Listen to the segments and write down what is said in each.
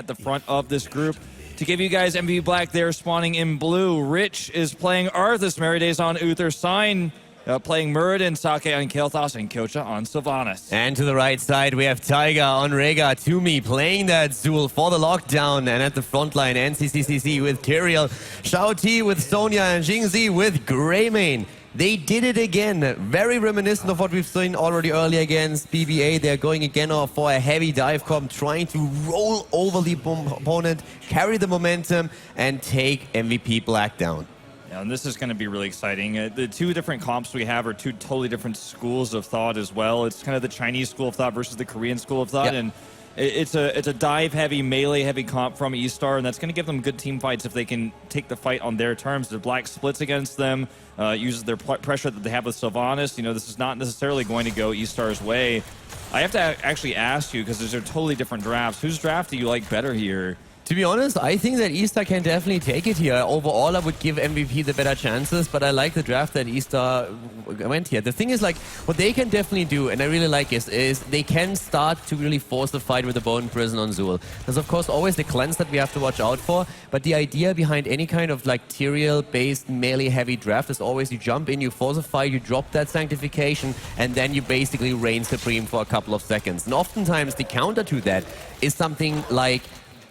the front of this group. To give you guys MVP Black there, spawning in blue, Rich is playing Arthas, Meridays on Uther, Sign playing Muradin, Sake on Kael'thas, and Kyocha on Sylvanas. And to the right side, we have Taiga on Rhaegar, Toomey playing that Zul for the lockdown. And at the front line, NCCCC with Tyrael, Shao T with Sonya, and Jingzi with Greymane. They did it again. Very reminiscent of what we've seen already earlier against PBA. They're going again for a heavy dive comp, trying to roll over the opponent, carry the momentum, and take MVP Black down. Yeah, and this is going to be really exciting. The two different comps we have are two totally different schools of thought as well. It's kind of the Chinese school of thought versus the Korean school of thought. Yep. And it's a dive-heavy, melee-heavy comp from eStar, and that's going to give them good team fights if they can take the fight on their terms. The Black splits against them, uses their pressure that they have with Sylvanas. You know, this is not necessarily going to go eStar's way. I have to actually ask you, because these are totally different drafts, whose draft do you like better here? To be honest, I think that eStar can definitely take it here. Overall, I would give MVP the better chances, but I like the draft that eStar went here. The thing is, like, what they can definitely do, and I really like is they can start to really force the fight with the Bone Prison on Zul. There's, of course, always the cleanse that we have to watch out for, but the idea behind any kind of, like, Tyrael-based, melee-heavy draft is always you jump in, you force a fight, you drop that Sanctification, and then you basically reign supreme for a couple of seconds. And oftentimes, the counter to that is something like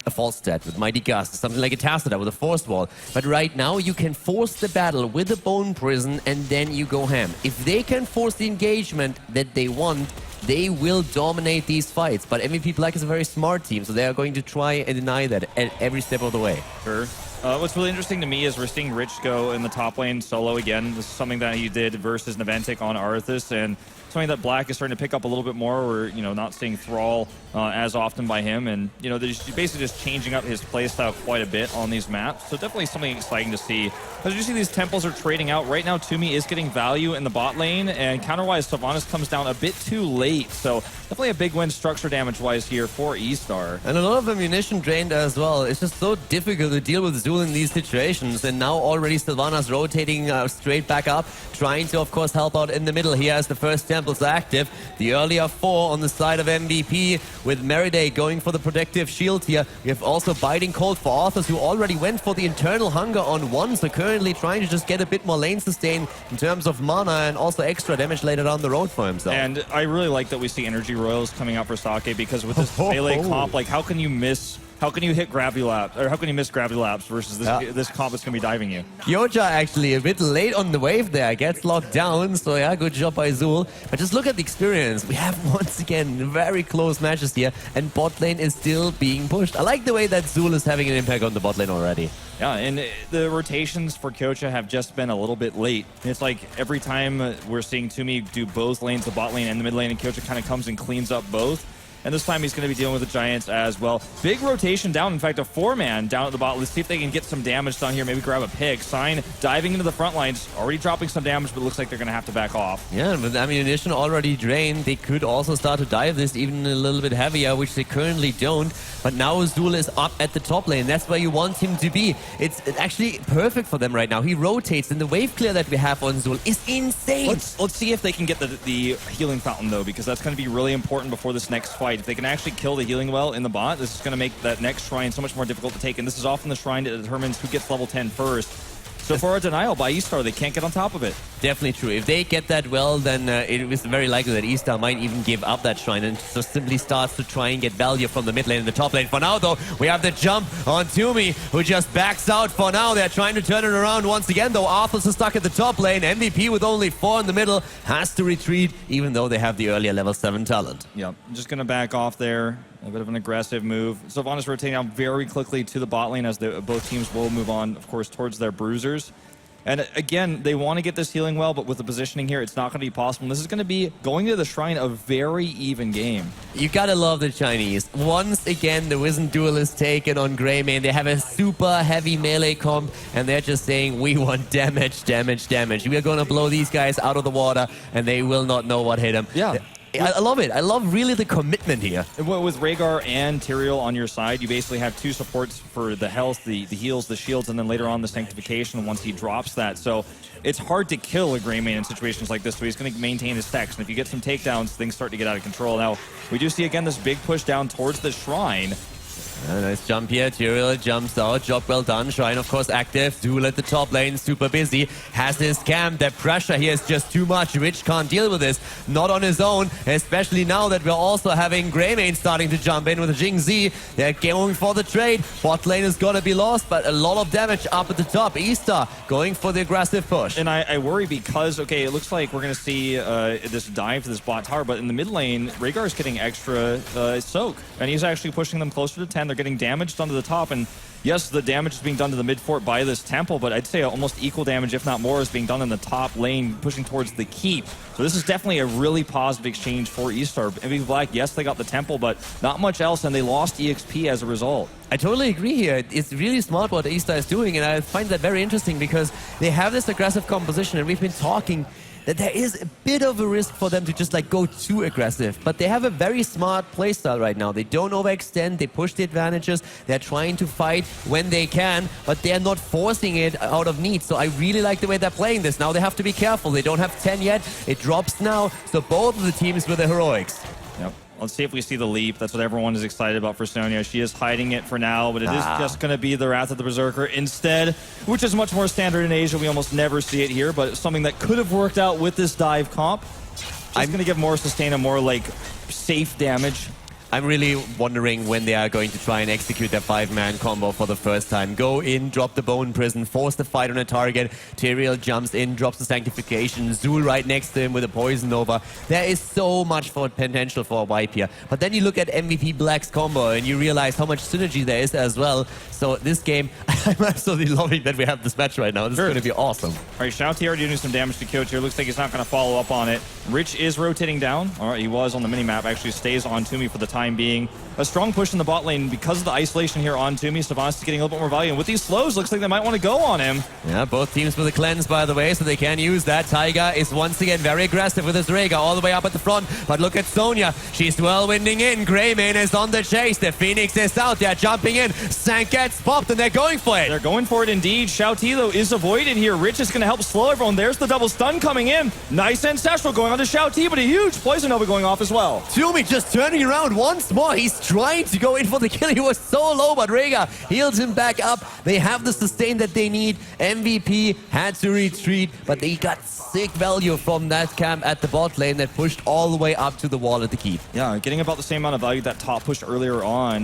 a false stat with Mighty Gust, something like a Tacita with a forced wall. But right now, you can force the battle with the Bone Prison, and then you go ham. If they can force the engagement that they want, they will dominate these fights. But MVP Black is a very smart team, so they are going to try and deny that at every step of the way. Sure. What's really interesting to me is we're seeing Rich go in the top lane solo again. This is something that he did versus Naventic on Arthas, and something that Black is starting to pick up a little bit more. We're, you know, not seeing Thrall as often by him, and, you know, they're basically just changing up his playstyle quite a bit on these maps. So definitely something exciting to see. As you see, these temples are trading out. Right now, Toomey is getting value in the bot lane, and counter-wise, Sylvanas comes down a bit too late. So definitely a big win structure damage-wise here for eStar. And a lot of ammunition drained as well. It's just so difficult to deal with Zul in these situations. And now already Sylvanas rotating straight back up, trying to, of course, help out in the middle. He has the first temples active. The earlier 4 on the side of MVP, with Meriday going for the protective shield here. We have also Biting Cold for Arthas, who already went for the internal hunger on 1, so currently trying to just get a bit more lane sustain in terms of mana and also extra damage later down the road for himself. And I really like that we see Energy Royals coming out for Sake, because with this melee comp, like, how can you hit Gravity Laps, or how can you miss Gravity Laps versus this comp that's going to be diving you? Kyocha actually a bit late on the wave there, gets locked down, so yeah, good job by Zul. But just look at the experience. We have once again very close matches here, and bot lane is still being pushed. I like the way that Zul is having an impact on the bot lane already. Yeah, and the rotations for Kyocha have just been a little bit late. It's like every time we're seeing Toomey do both lanes, the bot lane and the mid lane, and Kyocha kind of comes and cleans up both. And this time he's going to be dealing with the Giants as well. Big rotation down. In fact, a 4-man down at the bot. Let's see if they can get some damage down here. Maybe grab a pick. Sign diving into the front lines. Already dropping some damage, but it looks like they're going to have to back off. Yeah, and with ammunition already drained, they could also start to dive this even a little bit heavier, which they currently don't. But now Zul is up at the top lane. That's where you want him to be. It's actually perfect for them right now. He rotates, and the wave clear that we have on Zul is insane. Let's see if they can get the healing fountain, though, because that's going to be really important before this next fight. If they can actually kill the healing well in the bot, this is going to make that next shrine so much more difficult to take. And this is often the shrine that determines who gets level 10 first. So for a denial by eStar, they can't get on top of it. Definitely true. If they get that well, then it is very likely that eStar might even give up that shrine and just simply starts to try and get value from the mid lane and the top lane. For now, though, we have the jump on Toomey, who just backs out for now. They're trying to turn it around once again, though. Arthas is stuck at the top lane. MVP with only 4 in the middle has to retreat, even though they have the earlier level 7 talent. Yeah, I'm just going to back off there. A bit of an aggressive move. Sylvanas rotating out very quickly to the bot lane, as both teams will move on, of course, towards their bruisers. And again, they want to get this healing well, but with the positioning here, it's not going to be possible. This is going to be going to the shrine a very even game. You gotta love the Chinese. Once again, the Wizened Duel is taken on Greymane. They have a super heavy melee comp, and they're just saying, we want damage, damage, damage. We are going to blow these guys out of the water, and they will not know what hit them. Yeah. I love it. I love really the commitment here. With Rhaegar and Tyrael on your side, you basically have 2 supports for the health, the heals, the shields, and then later on the sanctification once he drops that. So it's hard to kill a Greymane in situations like this, so he's going to maintain his stacks. And if you get some takedowns, things start to get out of control. Now, we do see again this big push down towards the shrine. Nice jump here. Tyrael jumps out. Job well done. Shrine, of course, active. Zool at the top lane, super busy. Has his camp. The pressure here is just too much. Rich can't deal with this. Not on his own, especially now that we're also having Greymane starting to jump in with Jing Z. They're going for the trade. Bot lane is going to be lost, but a lot of damage up at the top. eStar going for the aggressive push. And I worry because, okay, it looks like we're going to see this dive to this bot tower, but in the mid lane, Rhaegar's getting extra soak, and he's actually pushing them closer to 10. They're getting damaged onto the top, and yes, the damage is being done to the mid fort by this temple, but I'd say almost equal damage, if not more, is being done in the top lane, pushing towards the keep. So this is definitely a really positive exchange for eStar. MVP Black, yes, they got the temple, but not much else, and they lost EXP as a result. I totally agree here. It's really smart what eStar is doing, and I find that very interesting because they have this aggressive composition, and we've been talking that there is a bit of a risk for them to just like go too aggressive. But they have a very smart playstyle right now. They don't overextend, they push the advantages, they're trying to fight when they can, but they're not forcing it out of need. So I really like the way they're playing this. Now they have to be careful. They don't have 10 yet. It drops now. So both of the teams with the heroics. Yep. Let's see if we see the leap. That's what everyone is excited about for Sonya. She is hiding it for now, but it is just going to be the Wrath of the Berserker instead, which is much more standard in Asia. We almost never see it here, but it's something that could have worked out with this dive comp. I'm going to give more sustain and more like safe damage. I'm really wondering when they are going to try and execute their 5-man combo for the first time. Go in, drop the Bone Prison, force the fight on a target. Tyrael jumps in, drops the Sanctification. Zool right next to him with a Poison Nova. There is so much for potential for a wipe here. But then you look at MVP Black's combo and you realize how much synergy there is as well. So this game, I'm absolutely loving that we have this match right now. This is going to be awesome. All right, Shao T already doing some damage to Kyoto here. Looks like he's not going to follow up on it. Rich is rotating down. All right, he was on the minimap. Actually stays on Toomey for the time being. A strong push in the bot lane because of the isolation here on Toomey. Savants is getting a little bit more value. And with these slows, looks like they might want to go on him. Yeah, both teams with a cleanse, by the way, so they can use that. Taiga is once again very aggressive with his Rhaegar all the way up at the front. But look at Sonya. She's well winding in. Greymane is on the chase. The Phoenix is out. They're jumping in. Sank gets popped, and they're going for it. They're going for it indeed. Shao T, though, is avoided here. Rich is going to help slow everyone. There's the double stun coming in. Nice Ancestral going on to Shao T, but a huge Poison Nova going off as well. Toomey just turning around once more. He's trying to go in for the kill. He was so low, but Rhaegar heals him back up. They have the sustain that they need. MVP had to retreat, but they got sick value from that camp at the bot lane that pushed all the way up to the wall at the keep. Yeah, getting about the same amount of value that top push earlier on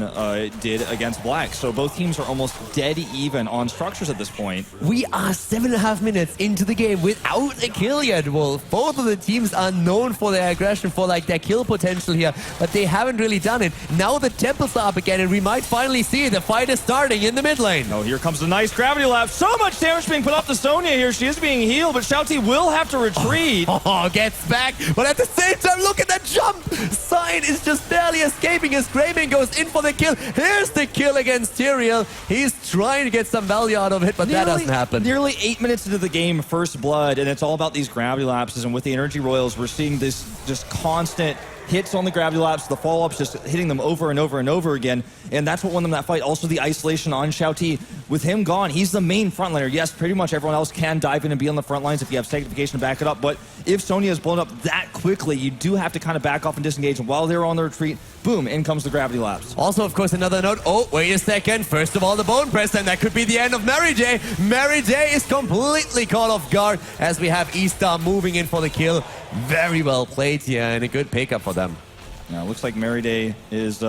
did against Black. So both teams are almost dead even on structures at this point. We are 7.5 minutes into the game without a kill yet, Wolf. Both of the teams are known for their aggression, for like their kill potential here, but they haven't really done it. Now the temples are up again, and we might finally see the fight is starting in the mid lane. Oh, here comes the nice gravity lap. So much damage being put up to Sonya here. She is being healed, but Shao T will have to retreat. Oh, gets back, but at the same time, look at that jump. Sign is just barely escaping as Greymane goes in for the kill. Here's the kill against Tyrael. He's trying to get some value out of it, but that doesn't happen. Nearly 8 minutes into the game, first blood, and it's all about these gravity lapses. And with the Energy Royals, we're seeing this just constant hits on the gravity laps, the follow-ups just hitting them over and over and over again, and that's what won them that fight. Also the isolation on Shao T. With him gone, he's the main frontliner. Yes, pretty much everyone else can dive in and be on the front lines if you have Sanctification to back it up, but if Sonya is blown up that quickly, you do have to kind of back off and disengage, and while they're on the retreat, boom, in comes the gravity laps. Also, of course, another note. Oh, wait a second. First of all, the Bone Press, and that could be the end of Mary J. Mary J is completely caught off guard as we have eStar moving in for the kill. Very well played here, and a good pickup for them. Now, looks like Mary Day is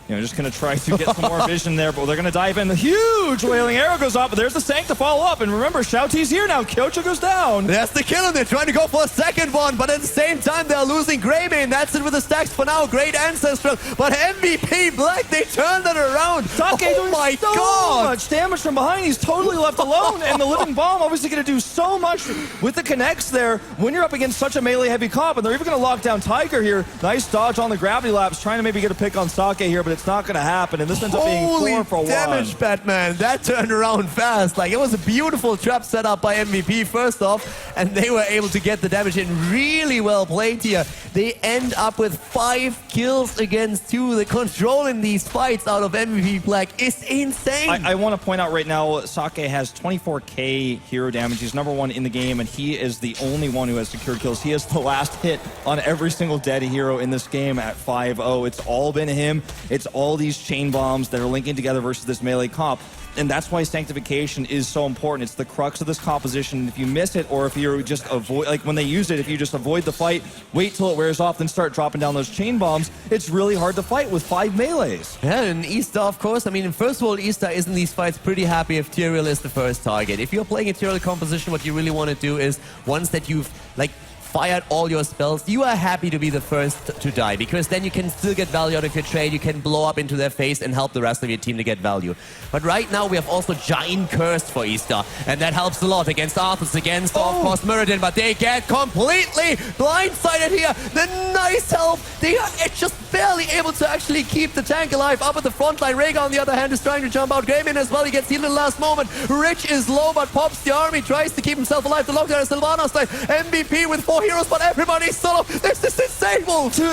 just going to try to get some more vision there, but they're going to dive in. The huge Wailing Arrow goes off, but there's the Sank to follow up. And remember, Shao T's here now. Kyoto goes down. That's the kill, and they're trying to go for a second one, but at the same time, they're losing Greymane. That's it with the stacks for now. Great Ancestral, but MVP Black, they turned it around. Take doing so much damage from behind. He's totally left alone, and the Living Bomb obviously going to do so much with the connects there when you're up against such a melee-heavy comp, and they're even going to lock down Tiger here. Nice dodge on the gravity laps, trying to maybe get a pick on Sake here, but it's not going to happen, and this ends up being 4 for 1. Damage, Batman. That turned around fast. Like, it was a beautiful trap set up by MVP first off, and they were able to get the damage in. Really well played here. They end up with 5 kills against 2. The control in these fights out of MVP Black is insane. I want to point out right now, Sake has 24k hero damage. He's #1 in the game, and he is the only one who has secured kills. He has the last hit on every single dead hero in this game at 5-0. It's all been him. It's all these chain bombs that are linking together versus this melee comp. And that's why sanctification is so important. It's the crux of this composition. If you miss it, or if you're just avoid, like when they use it, if you just avoid the fight, wait till it wears off, then start dropping down those chain bombs, it's really hard to fight with 5 melees. Yeah, and eStar, of course, I mean, first of all, eStar is in these fights pretty happy if Tyrael is the first target. If you're playing a Tyrael composition, what you really want to do is, once that you've, like, fired all your spells, you are happy to be the first to die, because then you can still get value out of your trade, you can blow up into their face and help the rest of your team to get value. But right now we have also Giant Cursed for eStar, and that helps a lot against Arthas, against, of course, Muradin, but they get completely blindsided here. The nice help, they are just barely able to actually keep the tank alive up at the front line. Rhaegar, on the other hand, is trying to jump out. Greyman as well, he gets healed in the last moment. Rich is low, but pops the army, tries to keep himself alive. The lockdown is Sylvanas side. MVP with 4 heroes, but everybody's solo. This is insane.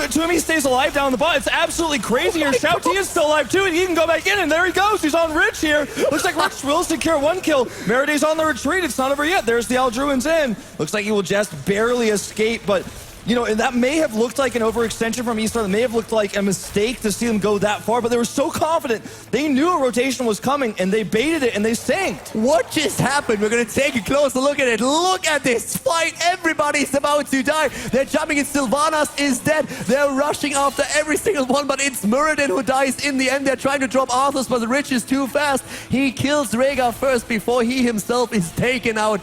Toomey stays alive down the bot. It's absolutely crazy here. Shouty is still alive too, and he can go back in, and there he goes. He's on Rich here. Looks like Rich will secure 1 kill. Meriday's on the retreat. It's not over yet. There's the Aldruin's in. Looks like he will just barely escape, but you know, and that may have looked like an overextension from eStar. That may have looked like a mistake to see them go that far, but they were so confident. They knew a rotation was coming, and they baited it, and they sanked. What just happened? We're going to take a closer look at it. Look at this fight. Everybody's about to die. They're jumping in. Sylvanas is dead. They're rushing after every single one, but it's Muradin who dies in the end. They're trying to drop Arthas, but Rich is too fast. He kills Rhaegar first before he himself is taken out.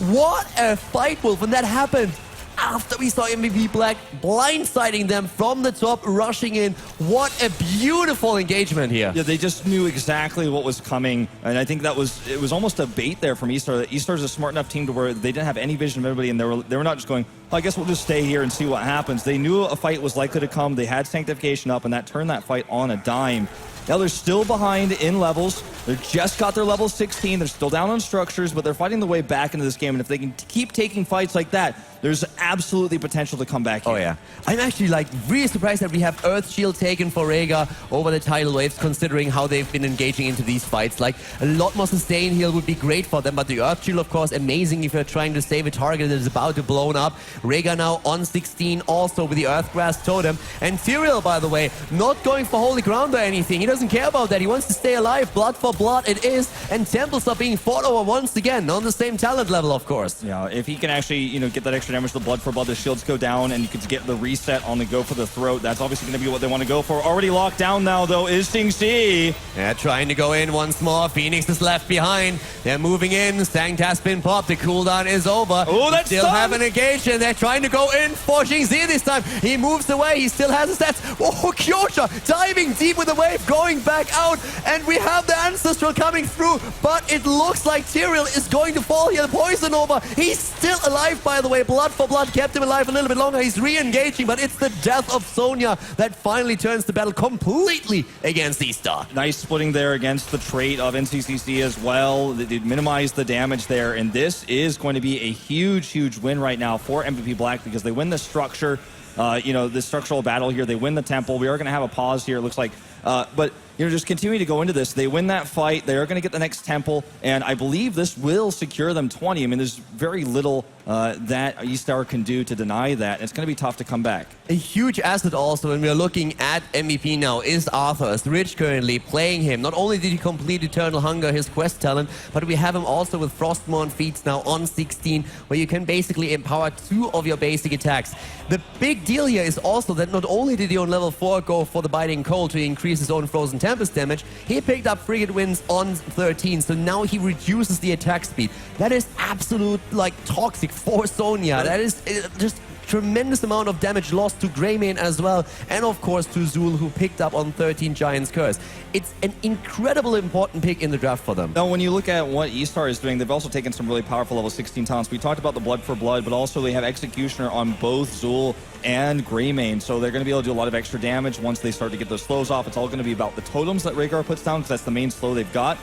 What a fight, Wolf, when that happened. After we saw MVP Black blindsiding them from the top, rushing in. What a beautiful engagement here. Yeah, they just knew exactly what was coming, and I think it was almost a bait there from eStar. eStar's a smart enough team to where they didn't have any vision of everybody, and they were not just going, well, I guess we'll just stay here and see what happens. They knew a fight was likely to come. They had sanctification up, and that turned that fight on a dime. Now they're still behind in levels. They just got their level 16. They're still down on structures, but they're fighting the way back into this game. And if they can keep taking fights like that, there's absolutely potential to come back here. Oh, yeah. I'm actually, like, really surprised that we have Earth Shield taken for Rhaegar over the tidal waves, considering how they've been engaging into these fights. Like, a lot more sustain heal would be great for them, but the Earth Shield, of course, amazing if you're trying to save a target that is about to blow up. Rhaegar now on 16, also with the Earthgrass Totem. And Tyrael, by the way, not going for Holy Ground or anything. He doesn't care about that. He wants to stay alive. Blood for blood it is. And temples are being fought over once again, on the same talent level, of course. Yeah, if he can actually, you know, get that extra damage, the blood for blood, the shields go down, and you could get the reset on the go for the throat. That's obviously going to be what they want to go for. Already locked down now, though, is Sing Si. Yeah, trying to go in once more. Phoenix is left behind. They're moving in. Sanct has been popped. The cooldown is over. Oh, that's still have an engagement. They're trying to go in for Sing Si this time. He moves away. He still has his stats. Oh, Kyosha diving deep with the wave, going back out. And we have the Ancestral coming through. But it looks like Tyrael is going to fall here. Poison over. He's still alive, by the way. Blood for blood kept him alive a little bit longer. He's re-engaging, but it's the death of Sonya that finally turns the battle completely against eStar. Nice splitting there against the trait of NCCC as well. They minimized the damage there, and this is going to be a huge, huge win right now for MVP Black because they win the structure. You know, the structural battle here. They win the temple. We are going to have a pause here, it looks like. But, you know, just continuing to go into this. They win that fight. They are going to get the next temple. And I believe this will secure them 20. I mean, there's very little that eStar can do to deny that. It's going to be tough to come back. A huge asset also when we are looking at MVP now is Arthas. Rich currently playing him. Not only did he complete Eternal Hunger, his quest talent, but we have him also with Frostmourne feats now on 16, where you can basically empower 2 of your basic attacks. The big deal here is also that not only did he on level 4 go for the Biting Cold to increase his own Frozen Tempest damage, he picked up Frigate Winds on 13, so now he reduces the attack speed. That is absolute, like, toxic for Sonya. That is just tremendous amount of damage lost to Greymane as well, and of course to Zul, who picked up on 13 Giant's Curse. It's an incredible important pick in the draft for them. Now, when you look at what eStar is doing, they've also taken some really powerful level 16 talents. We talked about the Blood for Blood, but also they have Executioner on both Zul and Greymane, so they're going to be able to do a lot of extra damage once they start to get those slows off. It's all going to be about the totems that Rhaegar puts down, because that's the main slow they've got.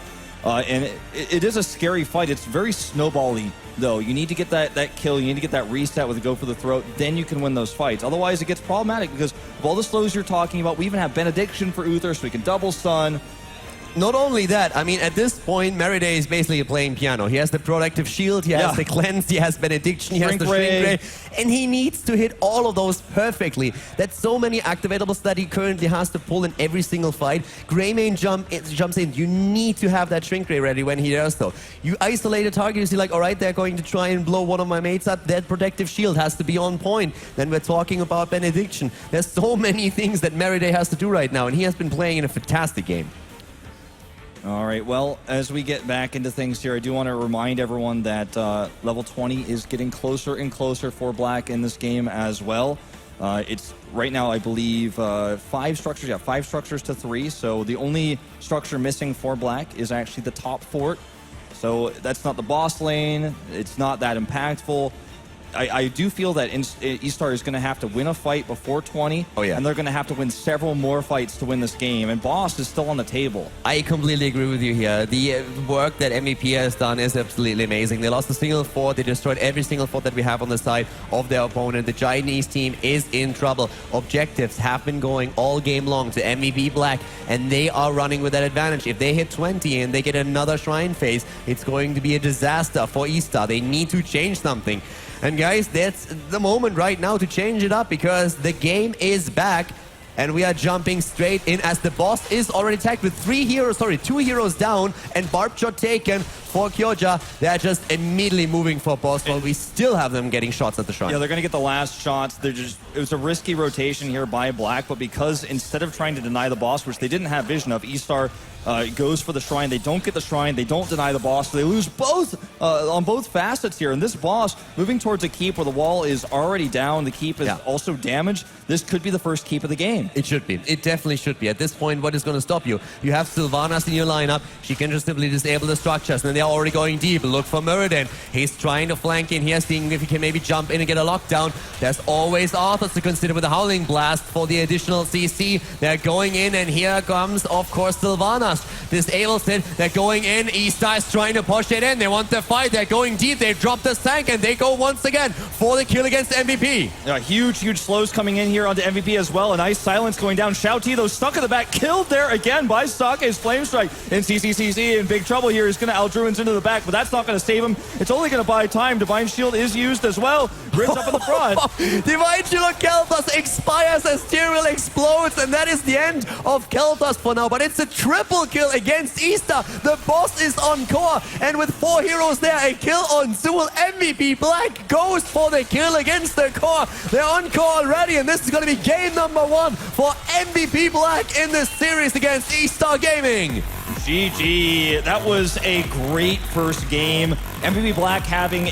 And it is a scary fight. It's very snowball-y, though. You need to get that kill. You need to get that reset with a go for the throat. Then you can win those fights. Otherwise, it gets problematic because of all the slows you're talking about. We even have Benediction for Uther, so we can double stun. not only that, I mean, at this point, Meriday is basically playing piano. He has the protective shield, he has the cleanse, he has benediction, he has the shrink ray, and he needs to hit all of those perfectly. That's so many activatables that he currently has to pull in every single fight. Greymane jumps in. You need to have that shrink ray ready when he does though. You isolate a target, you see like, all right, they're going to try and blow one of my mates up. That protective shield has to be on point. Then we're talking about benediction. There's so many things that Meriday has to do right now, and he has been playing in a fantastic game. All right, well, as we get back into things here, I do want to remind everyone that level 20 is getting closer and closer for Black in this game as well. It's right now, I believe, 5 structures. Yeah, 5 structures to 3. So the only structure missing for Black is actually the top fort. So that's not the boss lane. It's not that impactful. I do feel that eStar is going to have to win a fight before 20. Oh, yeah. And they're going to have to win several more fights to win this game. And boss is still on the table. I completely agree with you here. The work that MVP has done is absolutely amazing. They lost a single fort. They destroyed every single fort that we have on the side of their opponent. The Chinese team is in trouble. Objectives have been going all game long to MVP Black, and they are running with that advantage. If they hit 20 and they get another shrine phase, it's going to be a disaster for eStar. They need to change something. And guys, that's the moment right now to change it up, because the game is back and we are jumping straight in as the boss is already tagged with 2 heroes down and barb shot taken for Kyoja. They're just immediately moving for boss while we still have them getting shots at the shrine. Yeah, they're going to get the last shots. It was a risky rotation here by Black, but because instead of trying to deny the boss, which they didn't have vision of, eStar goes for the shrine. They don't get the shrine. They don't deny the boss. So they lose both on both facets here. And this boss moving towards a keep where the wall is already down. The keep is also damaged. This could be the first keep of the game. It should be. It definitely should be. At this point, what is going to stop you? You have Sylvanas in your lineup. She can just simply disable the structures. And then they're already going deep. Look for Muradin. He's trying to flank in here, seeing if he can maybe jump in and get a lockdown. There's always Arthur to consider with the Howling Blast for the additional CC. They're going in, and here comes, of course, Sylvanas. Disables it. They're going in. eStar is trying to push it in. They want the fight. They're going deep. They drop the tank, and they go once again for the kill against MVP. Yeah, huge slows coming in here onto MVP as well. A nice silence going down. Shao T, though, stuck in the back. Killed there again by Sake's Flame Strike. And CCCC in big trouble here. He's going to Aldruins into the back, but that's not going to save him. It's only going to buy time. Divine Shield is used as well. Grid's up in the front. Divine Shield of Kel'Thas expires as Tyrael explodes, and that is the end of Kel'Thas for now. But it's a triple kill against eStar. The boss is on core, and with 4 heroes there, a kill on Zool. MVP Black goes for the kill against the core. They're on core already, and this is going to be game number 1 for MVP Black in this series against eStar Gaming. GG. That was a great first game. MVP Black having a